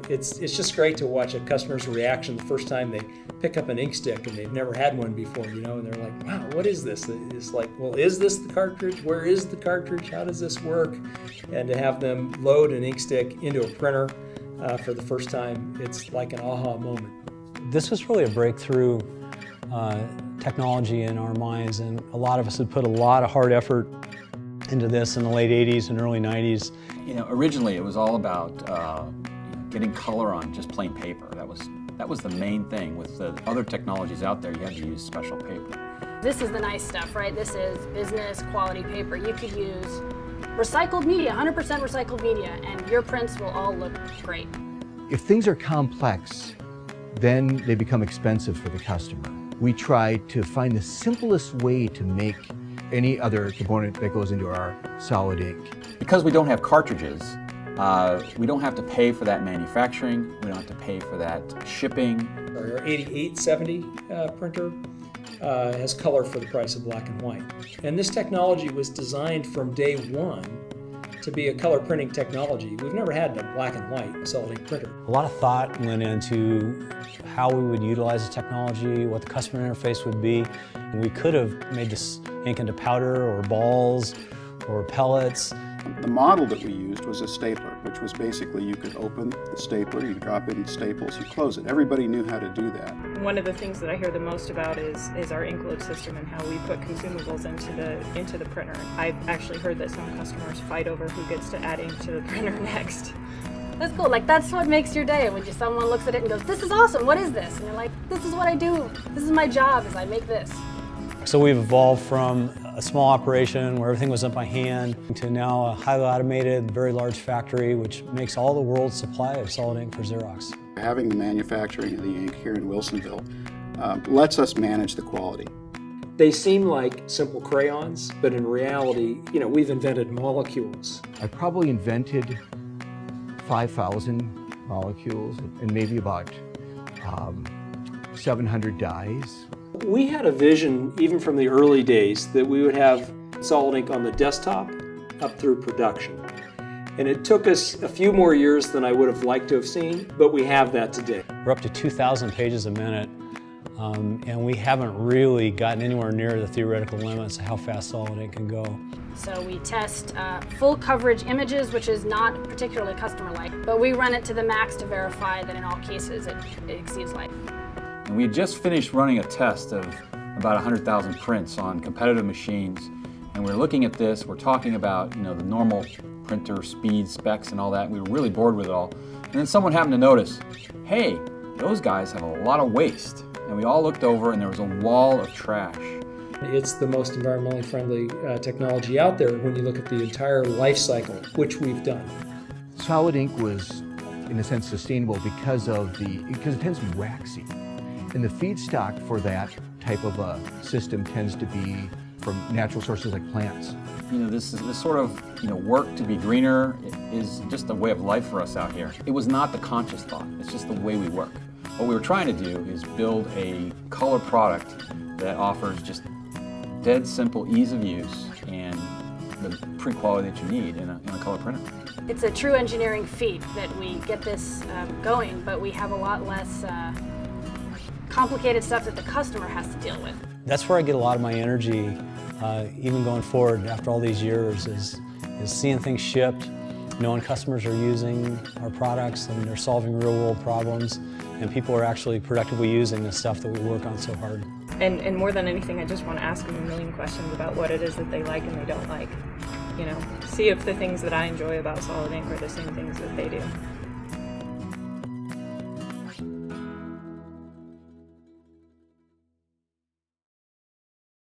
it's just great to watch a customer's reaction the first time they pick up an ink stick and they've never had one before, and they're like, wow, what is this? It's like, well, is this the cartridge? Where is the cartridge? How does this work? And to have them load an ink stick into a printer for the first time, it's like an aha moment. This was really a breakthrough technology in our minds, and a lot of us had put a lot of hard effort into this in the late 80s and early 90s. Originally it was all about getting color on just plain paper. That was the main thing. With the other technologies out there, you had to use special paper. This is the nice stuff, right? This is business quality paper. You could use recycled media, 100% recycled media, and your prints will all look great. If things are complex, then they become expensive for the customer. We try to find the simplest way to make any other component that goes into our solid ink. Because we don't have cartridges, we don't have to pay for that manufacturing, we don't have to pay for that shipping. Our 8870 printer has color for the price of black and white. And this technology was designed from day one to be a color printing technology. We've never had a black and white solid ink printer. A lot of thought went into how we would utilize the technology, what the customer interface would be. And we could have made this ink into powder or balls or pellets. The model that we used was a stapler, which was basically you could open the stapler, you drop in staples, you close it. Everybody knew how to do that. One of the things that I hear the most about is our ink load system and how we put consumables into the printer. I've actually heard that some customers fight over who gets to add ink to the printer next. That's cool. Like, that's what makes your day when someone looks at it and goes, this is awesome, what is this? And you're like, this is what I do. This is my job, is I make this. So we've evolved from a small operation where everything was done by hand to now a highly automated, very large factory which makes all the world's supply of solid ink for Xerox. Having the manufacturing of the ink here in Wilsonville lets us manage the quality. They seem like simple crayons, but in reality, we've invented molecules. I probably invented 5,000 molecules and maybe about 700 dyes. We had a vision, even from the early days, that we would have solid ink on the desktop up through production. And it took us a few more years than I would have liked to have seen, but we have that today. We're up to 2,000 pages a minute, and we haven't really gotten anywhere near the theoretical limits of how fast solid ink can go. So we test full coverage images, which is not particularly customer-like, but we run it to the max to verify that in all cases it exceeds life. And we had just finished running a test of about 100,000 prints on competitive machines, and we're looking at this, we're talking about the normal printer speed specs and all that, and we were really bored with it all. And then someone happened to notice, hey, those guys have a lot of waste. And we all looked over and there was a wall of trash. It's the most environmentally friendly technology out there when you look at the entire life cycle, which we've done. Solid ink was, in a sense, sustainable because it tends to be waxy. And the feedstock for that type of a system tends to be from natural sources like plants. This sort of work to be greener is just a way of life for us out here. It was not the conscious thought, it's just the way we work. What we were trying to do is build a color product that offers just dead simple ease of use and the print quality that you need in a color printer. It's a true engineering feat that we get this going, but we have a lot less complicated stuff that the customer has to deal with. That's where I get a lot of my energy, even going forward after all these years, is seeing things shipped, knowing customers are using our products and they're solving real world problems, and people are actually productively using the stuff that we work on so hard. And more than anything, I just want to ask them a million questions about what it is that they like and they don't like. See if the things that I enjoy about solid ink are the same things that they do.